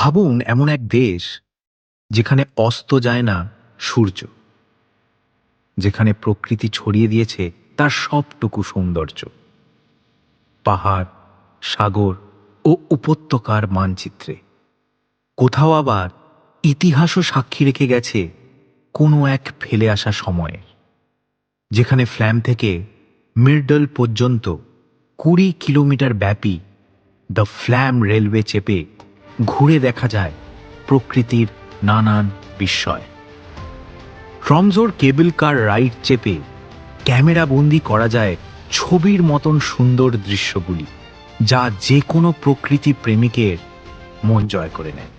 ভাবুন এমন এক দেশ যেখানে অস্ত যায় না সূর্য, যেখানে প্রকৃতি ছড়িয়ে দিয়েছে তার সবটুকু সৌন্দর্য, পাহাড়, সাগর ও উপত্যকার মানচিত্রে। কোথাও আবার ইতিহাসও সাক্ষী রেখে গেছে কোনো এক ফেলে আসা সময়ে, যেখানে ফ্ল্যাম থেকে মির্ডল পর্যন্ত 20 কিলোমিটার ব্যাপী দ্য ফ্ল্যাম রেলওয়ে চেপে ঘুরে দেখা যায় প্রকৃতির নানান বিস্ময়। ট্রমজোর কেবল কার রাইড চেপে ক্যামেরা বন্দি করা যায় ছবির মতন সুন্দর দৃশ্যগুলি, যা যে কোনো প্রকৃতি প্রেমিকের মন জয় করে নেয়।